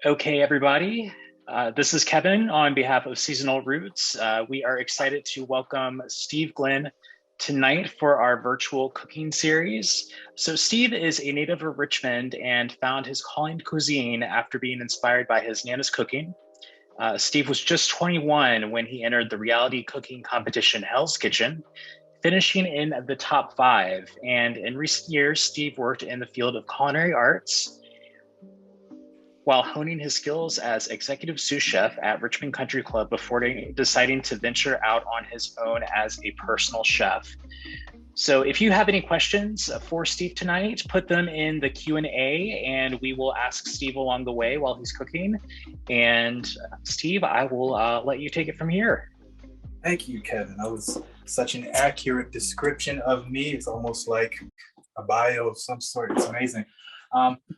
Okay, everybody. This is Kevin on behalf of Seasonal Roots. We are excited to welcome Steve Glenn tonight for our virtual cooking series. So Steve is a native of Richmond and found his calling to cuisine after being inspired by his Nana's cooking. Steve was just 21 when he entered the reality cooking competition Hell's Kitchen, finishing in the top 5. And in recent years, Steve worked in the field of culinary arts while honing his skills as executive sous chef at Richmond Country Club before deciding to venture out on his own as a personal chef. So if you have any questions for Steve tonight, put them in the Q&A and we will ask Steve along the way while he's cooking. And Steve, I will let you take it from here. Thank you, Kevin. That was such an accurate description of me. It's almost like a bio of some sort. It's amazing.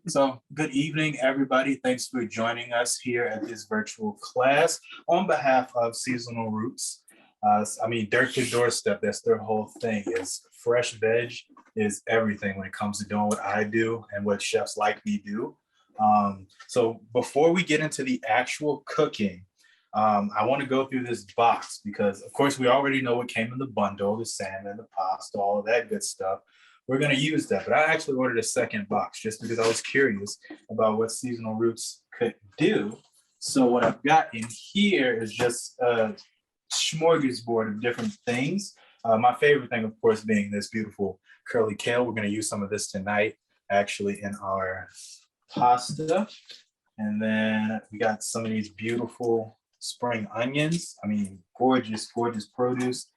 So good evening, everybody. Thanks for joining us here at this virtual class on behalf of Seasonal Roots. Dirt to doorstep, that's their whole thing, is fresh veg is everything when it comes to doing what I do and what chefs like me do. So before we get into the actual cooking, I want to go through this box because, of course, we already know what came in the bundle, the salmon, the pasta, all of that good stuff. We're going to use that, but I actually ordered a second box just because I was curious about what Seasonal Roots could do. So what I've got in here is just a smorgasbord of different things. My favorite thing, of course, being this beautiful curly kale. We're going to use some of this tonight, actually, in our pasta. And then we got some of these beautiful spring onions. Gorgeous, gorgeous produce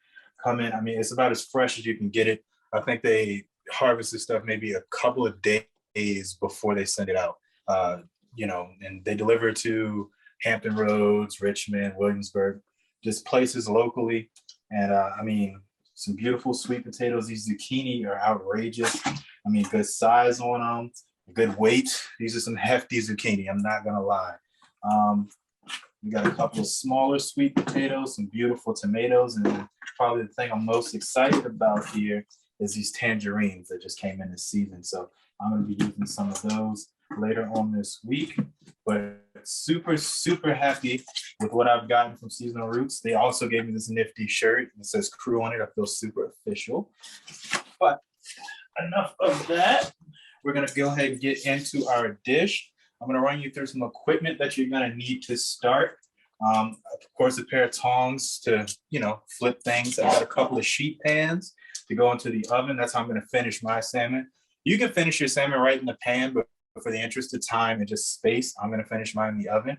come in. It's about as fresh as you can get it. I think they harvest this stuff maybe a couple of days before they send it out. And they deliver to Hampton Roads, Richmond, Williamsburg, just places locally. And some beautiful sweet potatoes. These zucchini are outrageous. Good size on them, good weight. These are some hefty zucchini, I'm not gonna lie. We got a couple of smaller sweet potatoes, some beautiful tomatoes, and probably the thing I'm most excited about here is these tangerines that just came in this season. So I'm going to be using some of those later on this week, but super, super happy with what I've gotten from Seasonal Roots. They also gave me this nifty shirt. It says crew on it. I feel super official, but enough of that. We're going to go ahead and get into our dish. I'm going to run you through some equipment that you're going to need to start. Of course, a pair of tongs to, flip things. I've got a couple of sheet pans to go into the oven. That's how I'm going to finish my salmon. You can finish your salmon right in the pan, but for the interest of time and just space, I'm going to finish mine in the oven.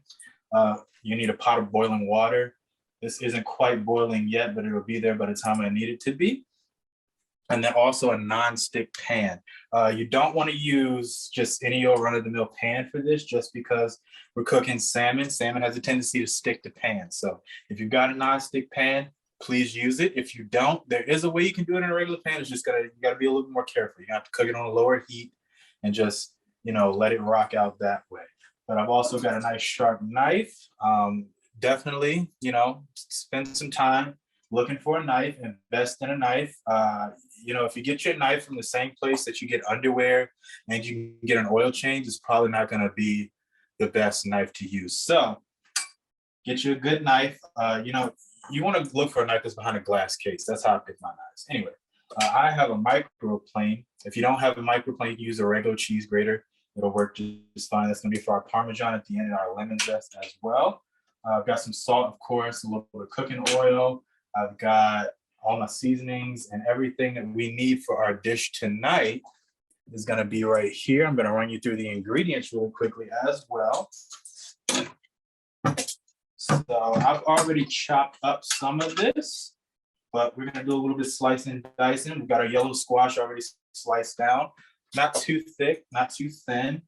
You need a pot of boiling water. This isn't quite boiling yet, but it'll be there by the time I need it to be. And then also a non-stick pan. You don't want to use just any old run-of-the-mill pan for this, just because we're cooking salmon. Salmon has a tendency to stick to pan. So if you've got a non-stick pan, please use it. If you don't, there is a way you can do it in a regular pan. It's just you gotta be a little bit more careful. You have to cook it on a lower heat and just, let it rock out that way. But I've also got a nice sharp knife. Definitely, spend some time looking for a knife, invest in a knife. If you get your knife from the same place that you get underwear and you can get an oil change, it's probably not going to be the best knife to use. So get you a good knife. You want to look for a knife that's behind a glass case. That's how I pick my knives. Anyway, I have a microplane. If you don't have a microplane, you can use a regular cheese grater. It'll work just fine. That's going to be for our Parmesan at the end and our lemon zest as well. I've got some salt, of course, a little bit of cooking oil. I've got all my seasonings and everything that we need for our dish tonight is going to be right here. I'm going to run you through the ingredients really quickly as well. So I've already chopped up some of this, but we're going to do a little bit of slicing and dicing. We've got our yellow squash already sliced down. Not too thick, not too thin.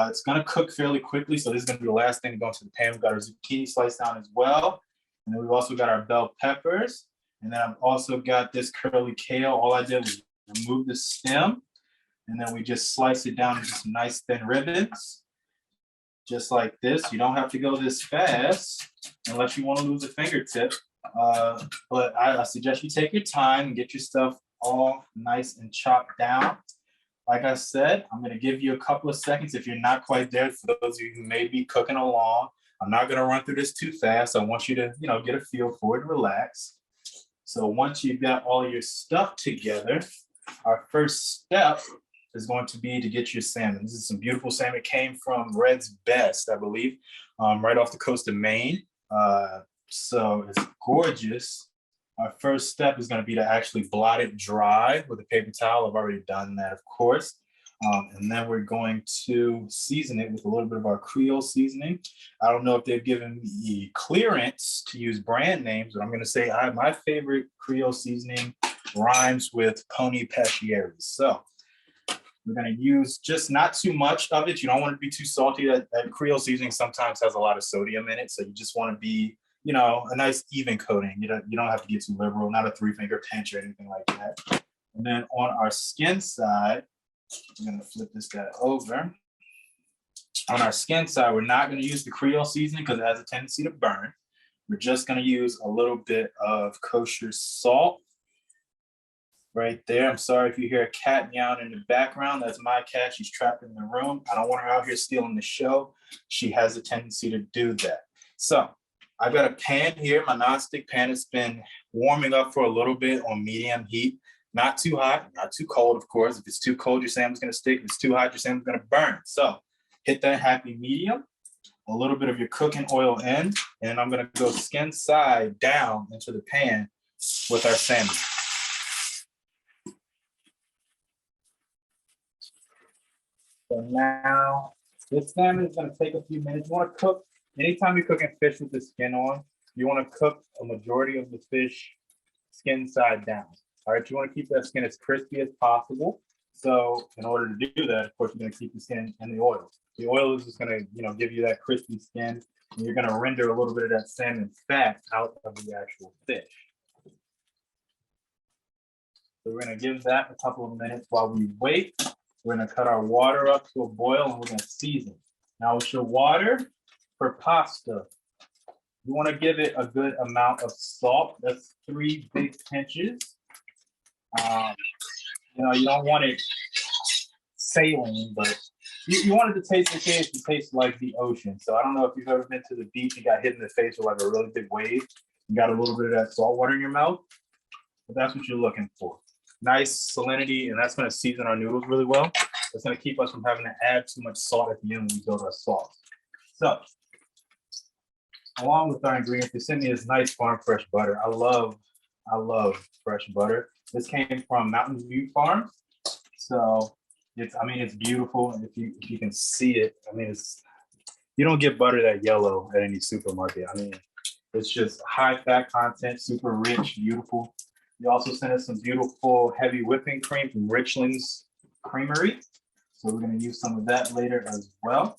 It's going to cook fairly quickly, so this is going to be the last thing to go into the pan. We've got our zucchini sliced down as well. And then we've also got our bell peppers. And then I've also got this curly kale. All I did was remove the stem, and then we just slice it down into some nice thin ribbons, just like this. You don't have to go this fast unless you want to lose a fingertip. But I suggest you take your time and get your stuff all nice and chopped down. like I said, I'm going to give you a couple of seconds if you're not quite there. For those of you who may be cooking along, I'm not going to run through this too fast. I want you to, get a feel for it, relax. So once you've got all your stuff together, our first step is going to be to get your salmon. This is some beautiful salmon. It came from Red's Best, I believe, right off the coast of Maine. So it's gorgeous. Our first step is going to be to actually blot it dry with a paper towel. I've already done that, of course. And then we're going to season it with a little bit of our Creole seasoning. I don't know if they've given me clearance to use brand names, but I'm going to say my favorite Creole seasoning rhymes with Pony Pechieri. So we're going to use just not too much of it. You don't want it to be too salty. That Creole seasoning sometimes has a lot of sodium in it. So you just want to be, a nice even coating. You don't have to get too liberal, not a 3-finger pinch or anything like that. And then on our skin side, I'm going to flip this guy over. On our skin side, we're not going to use the Creole seasoning because it has a tendency to burn. We're just going to use a little bit of kosher salt right there. I'm sorry if you hear a cat meowing in the background. That's my cat. She's trapped in the room. I don't want her out here stealing the show. She has a tendency to do that. So I've got a pan here, my nonstick pan. It's been warming up for a little bit on medium heat. Not too hot, not too cold, of course. If it's too cold, your salmon's going to stick. If it's too hot, your salmon's going to burn. So hit that happy medium, a little bit of your cooking oil in, and I'm going to go skin side down into the pan with our salmon. So now this salmon is going to take a few minutes. You want to cook, anytime you're cooking fish with the skin on, you want to cook a majority of the fish skin side down. All right, you want to keep that skin as crispy as possible. So in order to do that, of course, you're going to keep the skin in the oil. The oil is just going to, give you that crispy skin, and you're going to render a little bit of that salmon fat out of the actual fish. So we're going to give that a couple of minutes while we wait. We're going to cut our water up to a boil, and we're going to season. Now with your water for pasta, you want to give it a good amount of salt. That's 3 big pinches. You don't want it saline, but you want it to taste okay if it tastes like the ocean. So I don't know if you've ever been to the beach and got hit in the face with like a really big wave. You got a little bit of that salt water in your mouth, but that's what you're looking for. Nice salinity, and that's going to season our noodles really well. It's going to keep us from having to add too much salt at the end when we build our sauce. So along with our ingredients, they sent me this nice farm fresh butter. I love fresh butter. This came from Mountain View Farms. So it's beautiful. If you can see it, you don't get butter that yellow at any supermarket. It's just high fat content, super rich, beautiful. You also sent us some beautiful heavy whipping cream from Richland's Creamery. So we're going to use some of that later as well.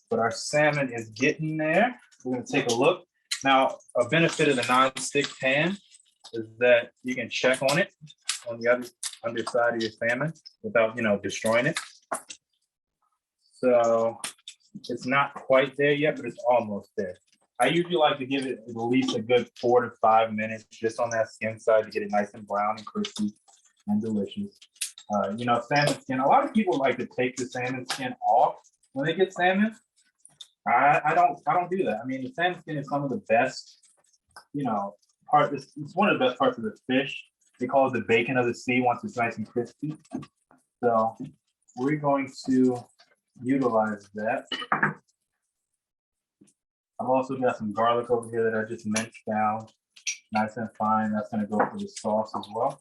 But our salmon is getting there. We're going to take a look. Now, a benefit of the non-stick pan is that you can check on it on the underside of your salmon without, destroying it. So it's not quite there yet, but it's almost there. I usually like to give it at least a good 4 to 5 minutes just on that skin side to get it nice and brown and crispy and delicious. Salmon skin, a lot of people like to take the salmon skin off when they get salmon. I don't do that. The salmon skin is some of the best, it's one of the best parts of the fish. They call it the bacon of the sea once it's nice and crispy. So we're going to utilize that. I've also got some garlic over here that I just minced down nice and fine. That's going to go for the sauce as well.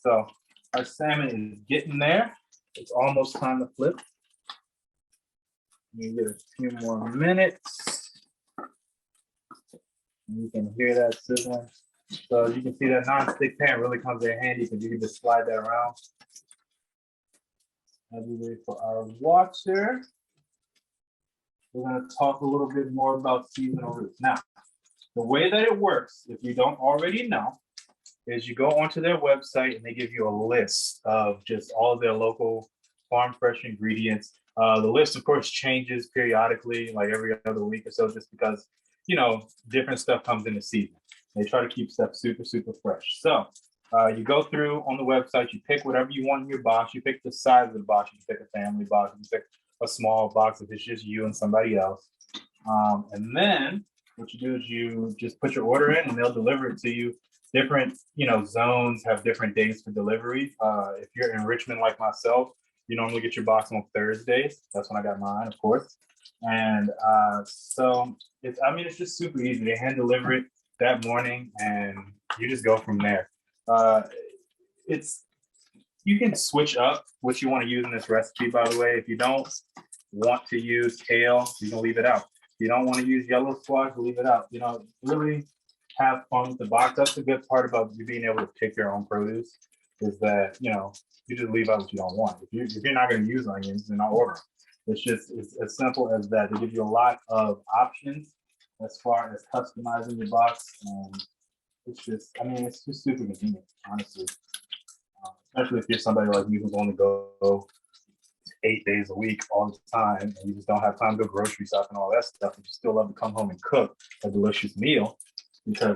So our salmon is getting there. It's almost time to flip. You get a few more minutes. You can hear that sizzling. So you can see that non-stick pan really comes in handy because you can just slide that around. As we wait for our water, we're going to talk a little bit more about seasonal roots. Now, the way that it works, if you don't already know, is you go onto their website and they give you a list of just all of their local farm fresh ingredients. The list, of course, changes periodically, like every other week or so, just because, different stuff comes in the season. They try to keep stuff super, super fresh. So You go through on the website, you pick whatever you want in your box. You pick the size of the box. You can pick a family box. You can pick a small box if it's just you and somebody else. And then what you do is you just put your order in and they'll deliver it to you. Different, zones have different days for delivery. If you're in Richmond like myself, you normally get your box on Thursdays. That's when I got mine, of course. And so it's just super easy. They hand deliver it that morning and you just go from there. You can switch up what you want to use in this recipe, by the way. If you don't want to use kale, you can leave it out. If you don't want to use yellow squash, leave it out. Really have fun with the box. That's the good part about you being able to pick your own produce is that, you just leave out what you don't want. If you're not going to use onions, then I'll order them. It's as simple as that. They give you a lot of options as far as customizing your box. And it's just super convenient, honestly. Especially if you're somebody like me who's only go 8 days a week all the time, and you just don't have time to go grocery shop and all that stuff, and you still love to come home and cook a delicious meal. Because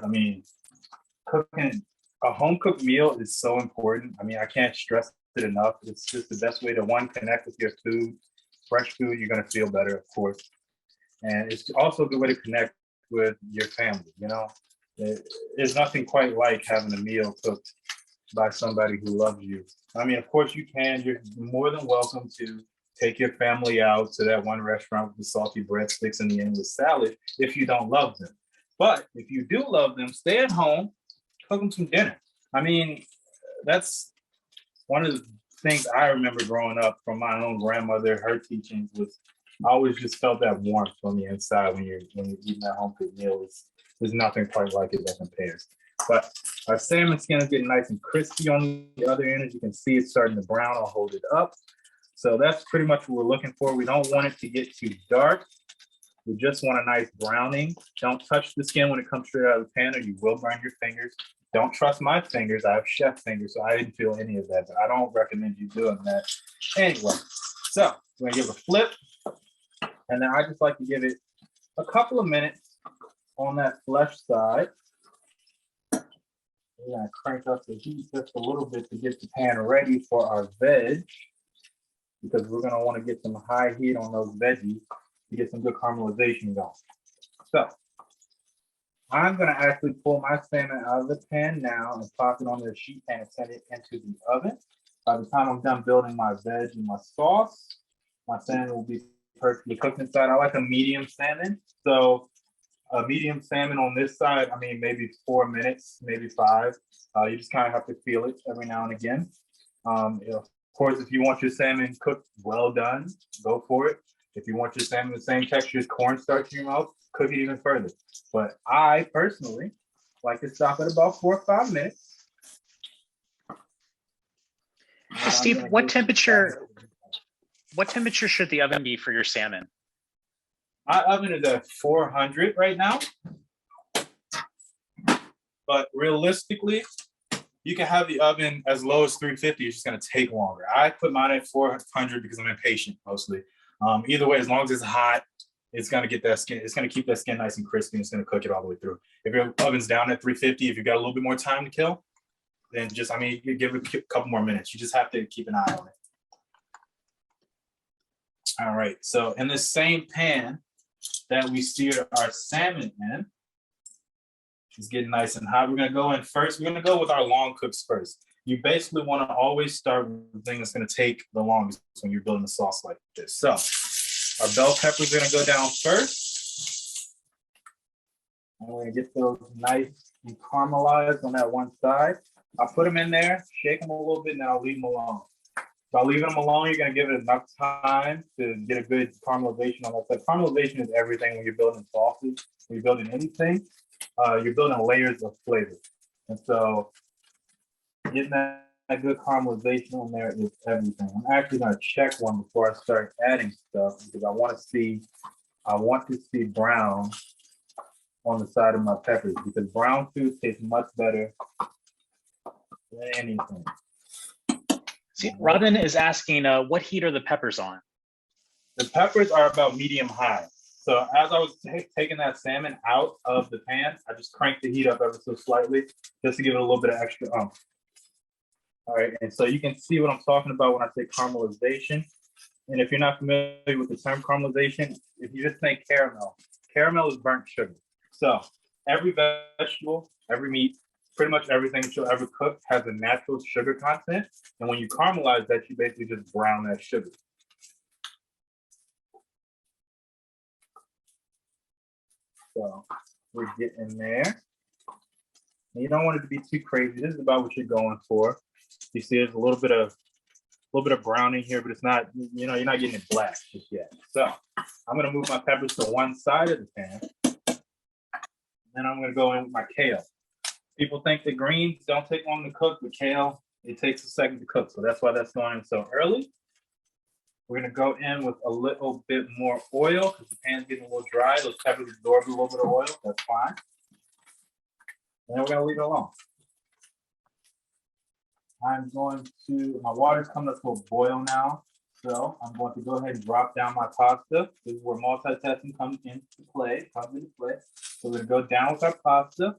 cooking a home cooked meal is so important. I can't stress it enough. It's just the best way to connect with your food. Fresh food, you're gonna feel better, of course, and it's also a good way to connect with your family. There's nothing quite like having a meal cooked by somebody who loves you. Of course you can. You're more than welcome to take your family out to that one restaurant with the salty breadsticks and the endless salad if you don't love them. But if you do love them, stay at home, cook them some dinner. That's one of the things I remember growing up from my own grandmother. Her teachings was I always just felt that warmth from the inside when you're eating that home cooked meal. There's nothing quite like it that compares. But our salmon skin is getting nice and crispy on the other end. As you can see, it's starting to brown. I'll hold it up. So that's pretty much what we're looking for. We don't want it to get too dark. We just want a nice browning. Don't touch the skin when it comes straight out of the pan or you will burn your fingers. Don't trust my fingers. I have chef fingers, so I didn't feel any of that. But I don't recommend you doing that. Anyway, so we're gonna give it a flip. And then I just like to give it a couple of minutes on that flesh side. We're gonna crank up the heat just a little bit to get the pan ready for our veg, because we're gonna want to get some high heat on those veggies to get some good caramelization going. So I'm gonna actually pull my salmon out of the pan now and pop it on the sheet pan and send it into the oven. By the time I'm done building my veg and my sauce, my salmon will be perfectly cooked inside. I like a medium salmon. So a medium salmon on this side, maybe 4 minutes, maybe 5. You just kind of have to feel it every now and again. Of course, if you want your salmon cooked well done, go for it. If you want your salmon the same texture as cornstarch in your mouth, cook it even further. But I personally like to stop at about 4 or 5 minutes. So Steve, what temperature should the oven be for your salmon? My oven is at 400 right now. But realistically, you can have the oven as low as 350. It's just going to take longer. I put mine at 400 because I'm impatient mostly. Either way, as long as it's hot, it's going to get that skin. It's going to keep that skin nice and crispy. And it's going to cook it all the way through. If your oven's down at 350, if you've got a little bit more time to kill, then you give it a couple more minutes. You just have to keep an eye on it. All right. So in the same pan that we seared our salmon in, it's getting nice and hot. We're going to go in first. We're going to go with our long cooks first. You basically want to always start with the thing that's going to take the longest when you're building a sauce like this. So our bell peppers are going to go down first. And we're going to get those nice and caramelized on that one side. I'll put them in there, shake them a little bit, and then I'll leave them alone. By leaving them alone, you're going to give it enough time to get a good caramelization on that side. Caramelization is everything when you're building sauces, when you're building anything. You're building layers of flavor. And so getting that good caramelization on there is everything. I'm actually going to check one before I start adding stuff because I want to see brown on the side of my peppers because brown food tastes much better than anything. See, Robin is asking, what heat are the peppers on? The peppers are about medium high. So as I was taking that salmon out of the pan, I just cranked the heat up ever so slightly just to give it a little bit of extra oomph. All right, and so you can see what I'm talking about when I say caramelization. And if you're not familiar with the term caramelization, if you just think caramel, caramel is burnt sugar. So every vegetable, every meat, pretty much everything that you'll ever cook has a natural sugar content. And when you caramelize that, you basically just brown that sugar. So we're getting there. And you don't want it to be too crazy. This is about what you're going for. You see, there's a little bit of browning here, but it's not, you're not getting it black just yet. So I'm gonna move my peppers to one side of the pan. Then I'm gonna go in with my kale. People think the greens don't take long to cook, but kale, it takes a second to cook. So that's why that's going in so early. We're gonna go in with a little bit more oil because the pan's getting a little dry. Those peppers absorb a little bit of oil, that's fine. And then we're gonna leave it alone. I'm going to, my water's coming up to a boil now. So I'm going to go ahead and drop down my pasta. This is where multitasking comes into play. So we're gonna go down with our pasta.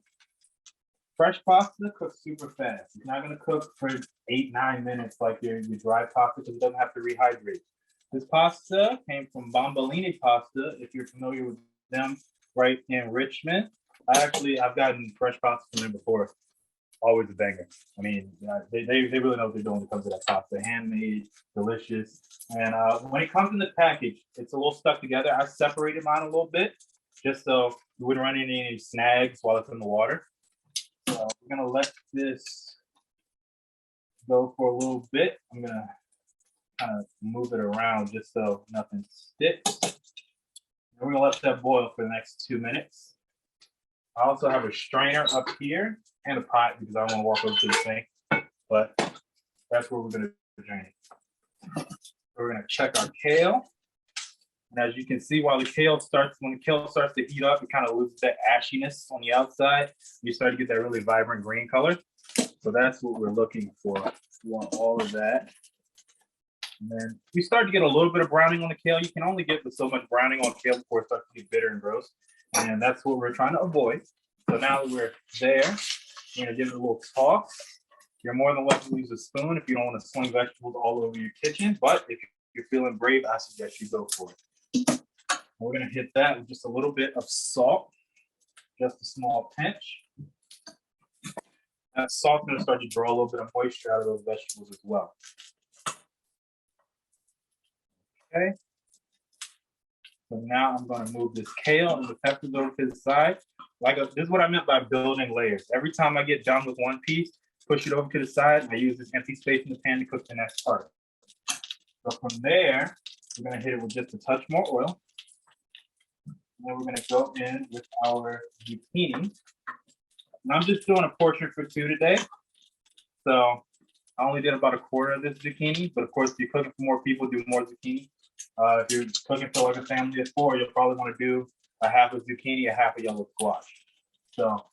Fresh pasta cooks super fast. It's not gonna cook for 8-9 minutes like your dry pasta because it doesn't have to rehydrate. This pasta came from Bombolini pasta, if you're familiar with them, right in Richmond. I've gotten fresh pasta from them before. Always a banger. I mean, they really know what they're doing when it comes to that pasta. Handmade, delicious. And when it comes in the package, it's a little stuck together. I separated mine a little bit just so you wouldn't run into any snags while it's in the water. So we're gonna let this go for a little bit. I'm gonna kind of move it around just so nothing sticks. And we're gonna let that boil for the next 2 minutes. I also have a strainer up here and a pot because I don't want to walk over to the sink, but that's where we're gonna drain it. We're gonna check our kale. And as you can see, when the kale starts to heat up, it kind of loses that ashiness on the outside. You start to get that really vibrant green color. So that's what we're looking for. We want all of that. And then we start to get a little bit of browning on the kale. You can only get so much browning on kale before it starts to get bitter and gross. And that's what we're trying to avoid. So now that we're there, we're gonna give it a little toss. You're more than welcome to use a spoon if you don't want to sling vegetables all over your kitchen. But if you're feeling brave, I suggest you go for it. We're gonna hit that with just a little bit of salt, just a small pinch. That salt's gonna start to draw a little bit of moisture out of those vegetables as well. Okay. So now I'm gonna move this kale and the peppers over to the side. This is what I meant by building layers. Every time I get done with one piece, push it over to the side. I use this empty space in the pan to cook the next part. So from there, we're gonna hit it with just a touch more oil. And then we're gonna go in with our zucchini. And I'm just doing a portion for 2 today. So I only did about a quarter of this zucchini, but of course, if you're cooking for more people, do more zucchini. If you're cooking for like a family of 4, you'll probably want to do a half a zucchini, a half a yellow squash. So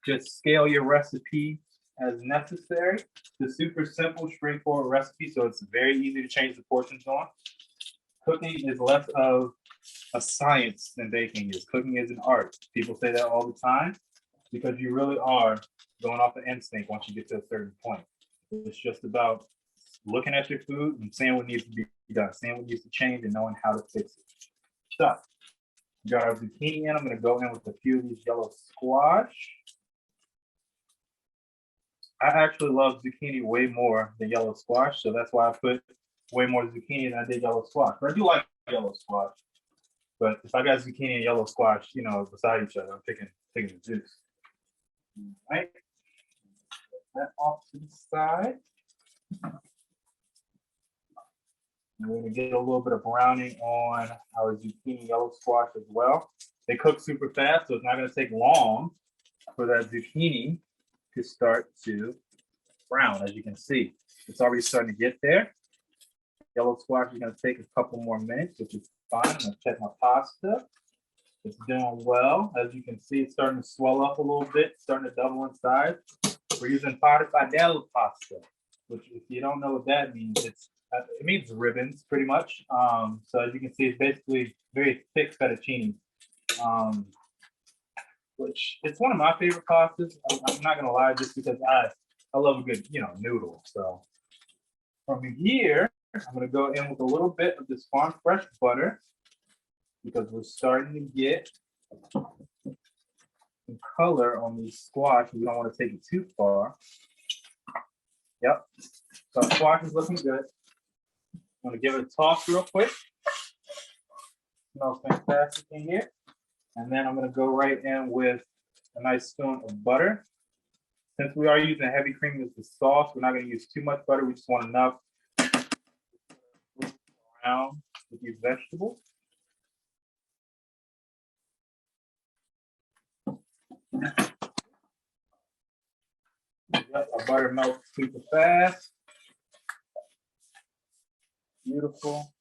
just scale your recipe as necessary. It's a super simple, straightforward recipe, so it's very easy to change the portions on. Cooking is less of a science than baking is. Cooking is an art. People say that all the time because you really are going off of instinct once you get to a certain point. It's just about looking at your food and seeing what needs to be done, seeing what needs to change and knowing how to fix it. So we got our zucchini in. I'm gonna go in with a few of these yellow squash. I actually love zucchini way more than yellow squash, so that's why I put way more zucchini than I did yellow squash. But I do like yellow squash. But if I got zucchini and yellow squash, beside each other, I'm picking the juice. All right. That off to the side. And we're gonna get a little bit of browning on our zucchini yellow squash as well. They cook super fast, so it's not gonna take long for that zucchini to start to brown. As you can see, it's already starting to get there. Yellow squash is gonna take a couple more minutes, which is fine. I'm gonna check my pasta. It's doing well. As you can see, it's starting to swell up a little bit, starting to double in size. We're using farfalle pasta, which if you don't know what that means, it means ribbons pretty much. So as you can see, it's basically very thick fettuccine, which it's one of my favorite pastas. I'm not gonna lie, just because I love a good, noodle. So from here, I'm gonna go in with a little bit of this farm fresh butter because we're starting to get some color on these squash. We don't want to take it too far. Yep. So squash is looking good. I'm gonna give it a toss real quick. Smells fantastic in here. And then I'm gonna go right in with a nice spoon of butter. Since we are using heavy cream as the sauce, we're not gonna use too much butter. We just want enough around with these vegetables. Yep, our butter melts super fast. Beautiful.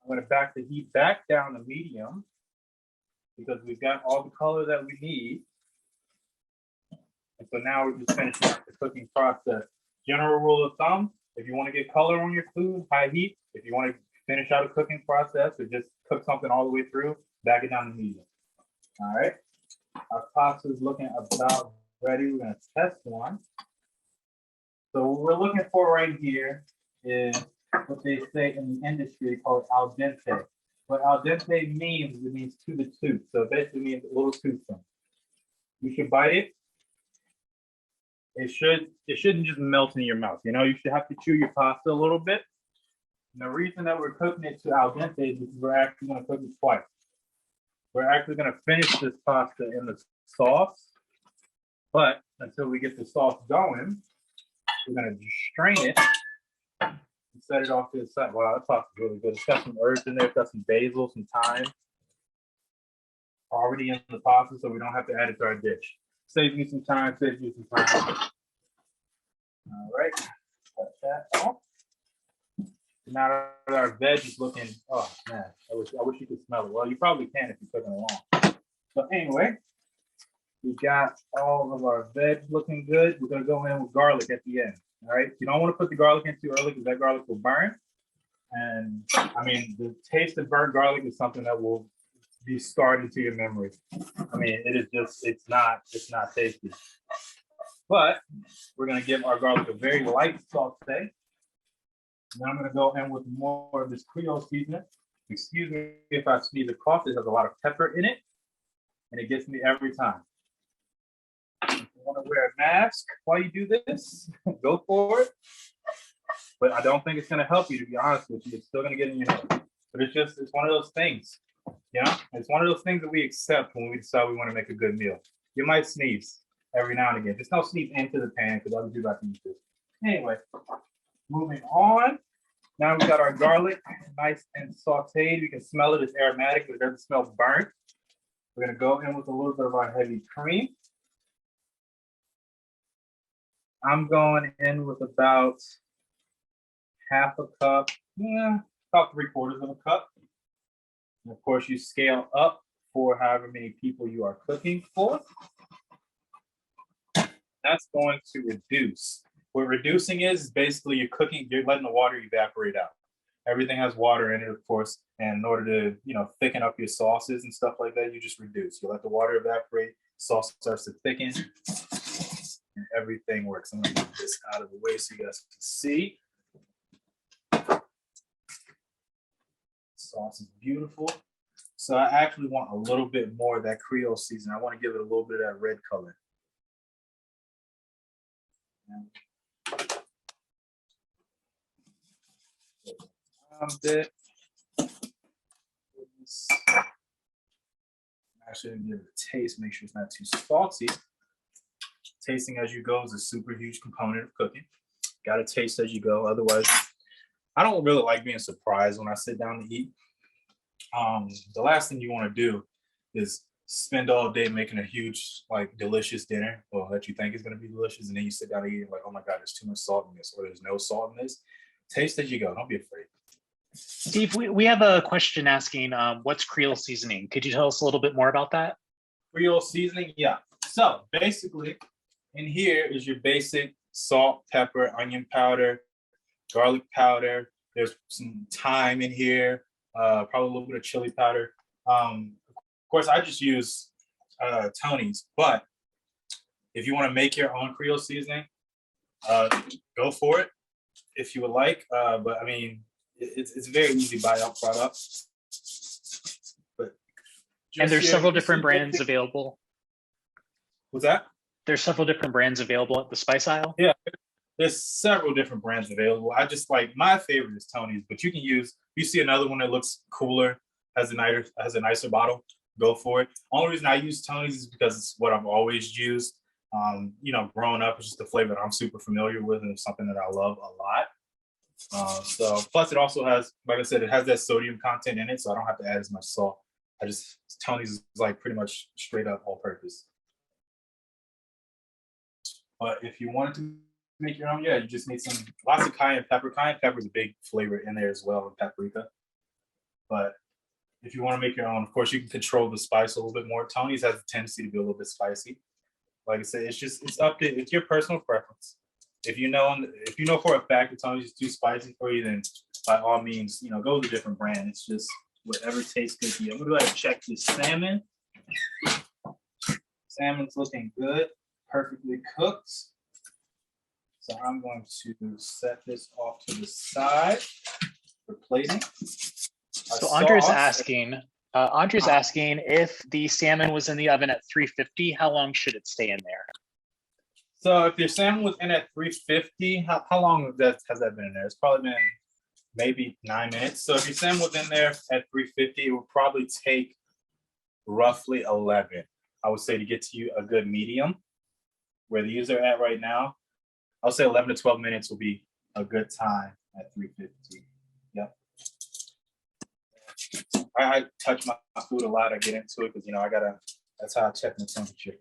I'm going to back the heat back down to medium because we've got all the color that we need. And so now we're just finishing up the cooking process. General rule of thumb, if you want to get color on your food, high heat. If you want to finish out a cooking process or just cook something all the way through, back it down to medium. All right. Our pasta is looking about ready. We're going to test one. So what we're looking for right here is what they say in the industry called al dente. What al dente means, it means to the tooth. So it basically means a little toothsome. You should bite it. It shouldn't just melt in your mouth. You should have to chew your pasta a little bit. And the reason that we're cooking it to al dente is because we're actually going to cook it twice. We're actually going to finish this pasta in the sauce, but until we get the sauce going, we're going to strain it and set it off to the side. Wow, that sauce is really good. It's got some herbs in there. It's got some basil, some thyme already in the pasta, so we don't have to add it to our dish. Saves me some time, saves you some time. All right, cut that off. Now that our veg is looking, oh man, I wish you could smell it. Well, you probably can if you're cooking along. So anyway, we got all of our veg looking good. We're gonna go in with garlic at the end. All right, you don't want to put the garlic in too early because that garlic will burn. And I mean, the taste of burnt garlic is something that will be scarred into your memory. I mean, it's not tasty. But we're gonna give our garlic a very light saute. Now I'm going to go in with more of this Creole seasoning. Excuse me if I sneeze a cough. It has a lot of pepper in it, and it gets me every time. If you want to wear a mask while you do this, go for it. But I don't think it's going to help you, to be honest with you. It's still going to get in your nose. But it's one of those things. It's one of those things that we accept when we decide we want to make a good meal. You might sneeze every now and again. Just don't sneeze into the pan because other people have to eat this. Anyway, moving on. Now we've got our garlic nice and sauteed. You can smell it. It's aromatic, but it doesn't smell burnt. We're going to go in with a little bit of our heavy cream. I'm going in with about half a cup, about 3/4 of a cup. And of course, you scale up for however many people you are cooking for. That's going to reduce. What reducing is basically you're letting the water evaporate out. Everything has water in it, of course, and in order to thicken up your sauces and stuff like that, you just reduce. You let the water evaporate, sauce starts to thicken, and everything works. I'm gonna move this out of the way so you guys can see. Sauce is beautiful. So I actually want a little bit more of that Creole seasoning. I want to give it a little bit of that red color. Bit. Actually, give it a taste. Make sure it's not too salty. Tasting as you go is a super huge component of cooking. Got to taste as you go. Otherwise, I don't really like being surprised when I sit down to eat. The last thing you want to do is spend all day making a huge, delicious dinner, or that you think is going to be delicious, and then you sit down and eat like, oh my God, there's too much salt in this, or there's no salt in this. Taste as you go. Don't be afraid. Steve, we have a question asking, what's Creole seasoning? Could you tell us a little bit more about that? Creole seasoning, yeah. So basically, in here is your basic salt, pepper, onion powder, garlic powder. There's some thyme in here, probably a little bit of chili powder. Of course, I just use Tony's, but If you want to make your own Creole seasoning, go for it if you would like. But I mean, it's very easy buy out product. But And there's several different brands available. What's that? There's several different brands available at the spice aisle. Yeah, there's several different brands available. I just like, my favorite is Tony's, but you can use, if you see another one that looks cooler, has a nicer bottle, go for it. Only reason I use Tony's is because it's what I've always used. You know, growing up, it's just a flavor that I'm super familiar with, and it's something that I love a lot. So plus it also has, like I said, it has that sodium content in it, so I don't have to add as much salt. Tony's is like pretty much straight up all purpose. But if you wanted to make your own, yeah, you just need lots of cayenne pepper. Cayenne pepper is a big flavor in there as well, and paprika. But if you want to make your own, of course, you can control the spice a little bit more. Tony's has a tendency to be a little bit spicy. Like I said, it's up to, it's your personal preference. If you know for a fact that Tony's is too spicy for you, then by all means, you know, go with a different brand. It's just whatever tastes good to you. I'm gonna go ahead and check this salmon. Salmon's looking good, perfectly cooked. So I'm going to set this off to the side for plating. So Andre's asking if the salmon was in the oven at 350, how long should it stay in there? So if your salmon was in at 350, how long has that been in there? It's probably been maybe 9 minutes. So if your salmon was in there at 350, it would probably take roughly 11, I would say, to get to you a good medium. Where these are at right now, I would say 11 to 12 minutes will be a good time at 350. Yep. I touch my food a lot. I get into it because, you know, that's how I check my temperature.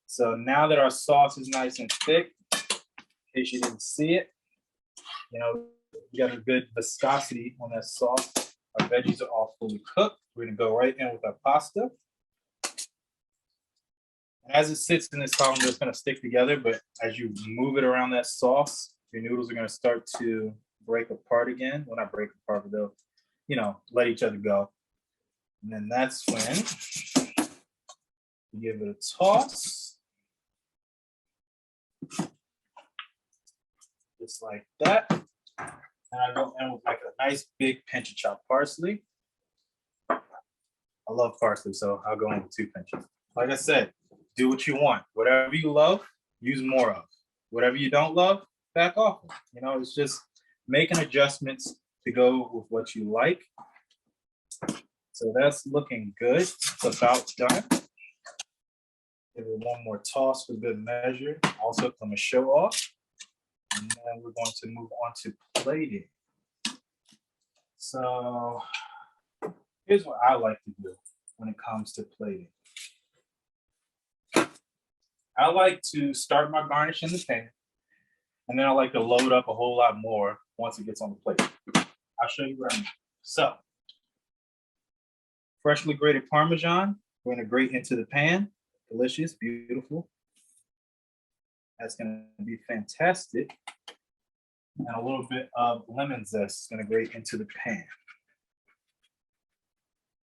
So now that our sauce is nice and thick, in case you didn't see it, you know, we got a good viscosity on that sauce. Our veggies are all fully cooked. We're gonna go right in with our pasta. And as it sits in this colander, it's gonna stick together, but as you move it around that sauce, your noodles are gonna start to break apart again. Well, not break apart, but they'll, you know, let each other go. And then that's when you give it a toss. Just like that. And I go in with like a nice big pinch of chopped parsley. I love parsley, so I'll go in with 2 pinches. Like I said, do what you want. Whatever you love, use more of. Whatever you don't love, back off. You know, it's just making adjustments to go with what you like. So that's looking good. It's about done. Give it one more toss for good measure. Also, I'm gonna show off. And then we're going to move on to plating. So here's what I like to do when it comes to plating. I like to start my garnish in the pan, and then I like to load up a whole lot more once it gets on the plate. I'll show you right now. So, freshly grated Parmesan, we're gonna grate into the pan. Delicious, beautiful. That's gonna be fantastic. And a little bit of lemon zest is gonna grate into the pan.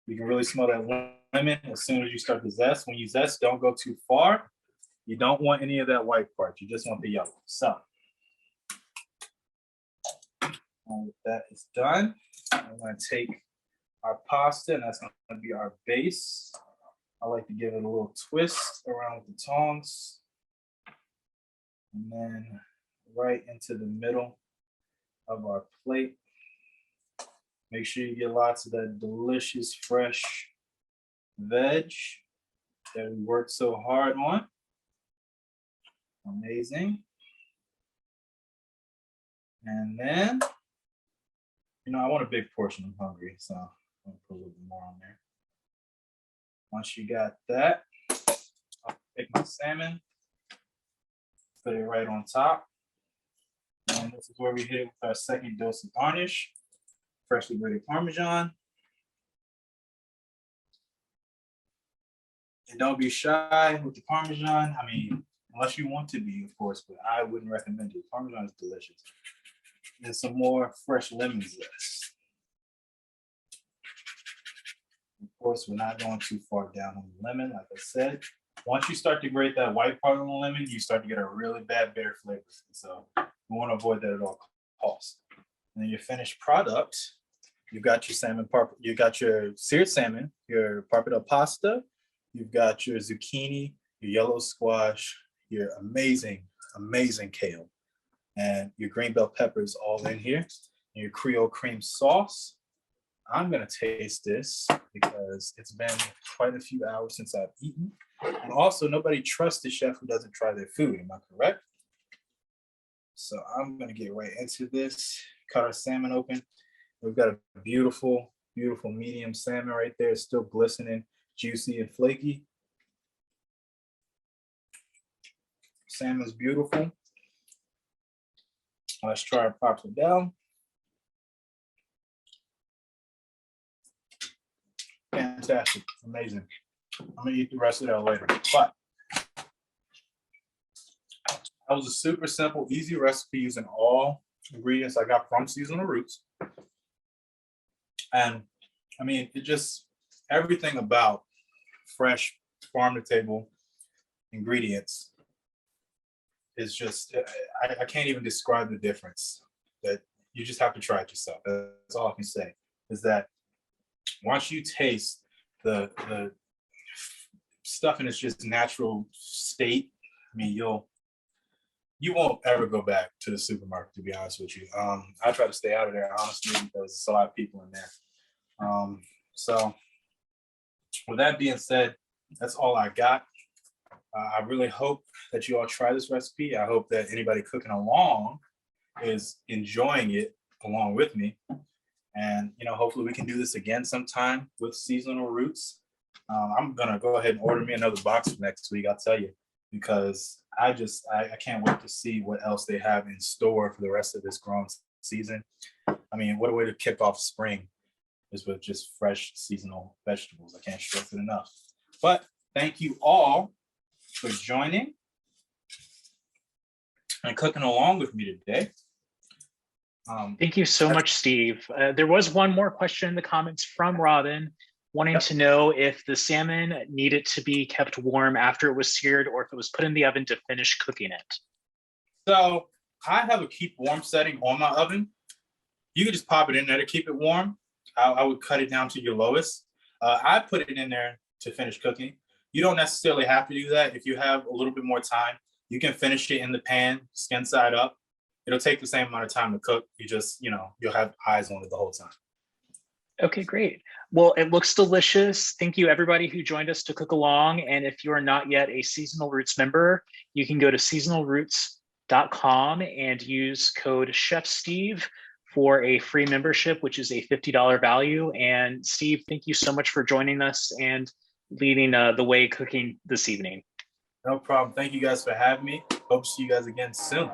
You can really smell that lemon as soon as you start to zest. When you zest, don't go too far. You don't want any of that white part. You just want the yellow. So, that is done. I'm gonna take our pasta, and that's gonna be our base. I like to give it a little twist around with the tongs. And then right into the middle of our plate. Make sure you get lots of that delicious fresh veg that we worked so hard on. Amazing. And then, you know, I want a big portion. I'm hungry, so I'm gonna put a little bit more on there. Once you got that, I'll take my salmon, put it right on top. And this is where we hit it with our second dose of garnish, freshly grated Parmesan. And don't be shy with the Parmesan. I mean, unless you want to be, of course, but I wouldn't recommend it. Parmesan is delicious. And some more fresh lemon zest. Of course, we're not going too far down on the lemon, like I said. Once you start to grate that white part of the lemon, you start to get a really bad bitter flavor. So we want to avoid that at all costs. And then your finished product, you've got your salmon, you got your seared salmon, your pappardelle pasta, you've got your zucchini, your yellow squash, your amazing, amazing kale, and your green bell peppers all in here, and your Creole cream sauce. I'm gonna taste this because it's been quite a few hours since I've eaten. And also, nobody trusts a chef who doesn't try their food, am I correct? So I'm gonna get right into this. Cut our salmon open. We've got a beautiful, beautiful medium salmon right there. It's still glistening, juicy, and flaky. Salmon's beautiful. Let's try our pappardelle. Fantastic, amazing. I'm gonna eat the rest of that later. But that was a super simple, easy recipe using all ingredients I got from Seasonal Roots. And I mean, it just, everything about fresh farm to table ingredients is just, I can't even describe the difference. That you just have to try it yourself. That's all I can say, is that once you taste the stuff in its just natural state, I mean, you won't ever go back to the supermarket, to be honest with you. I try to stay out of there, honestly, because there's a lot of people in there. So with that being said, that's all I got. I really hope that you all try this recipe. I hope that anybody cooking along is enjoying it along with me. And, you know, hopefully we can do this again sometime with Seasonal Roots. I'm going to go ahead and order me another box for next week, I'll tell you, because I can't wait to see what else they have in store for the rest of this growing season. I mean, what a way to kick off spring is with just fresh seasonal vegetables. I can't stress it enough. But thank you all for joining and cooking along with me today. Thank you so much, Steve. There was one more question in the comments from Robin, wanting to know if the salmon needed to be kept warm after it was seared or if it was put in the oven to finish cooking it. So I have a keep warm setting on my oven. You can just pop it in there to keep it warm. I would cut it down to your lowest. I put it in there to finish cooking. You don't necessarily have to do that. If you have a little bit more time, you can finish it in the pan, skin side up. It'll take the same amount of time to cook. You just, you'll have eyes on it the whole time. Okay, great. Well, it looks delicious. Thank you, everybody who joined us to cook along. And if you are not yet a Seasonal Roots member, you can go to seasonalroots.com and use code Chef Steve for a free membership, which is a $50 value. And Steve, thank you so much for joining us and leading the way cooking this evening. No problem. Thank you guys for having me. Hope to see you guys again soon.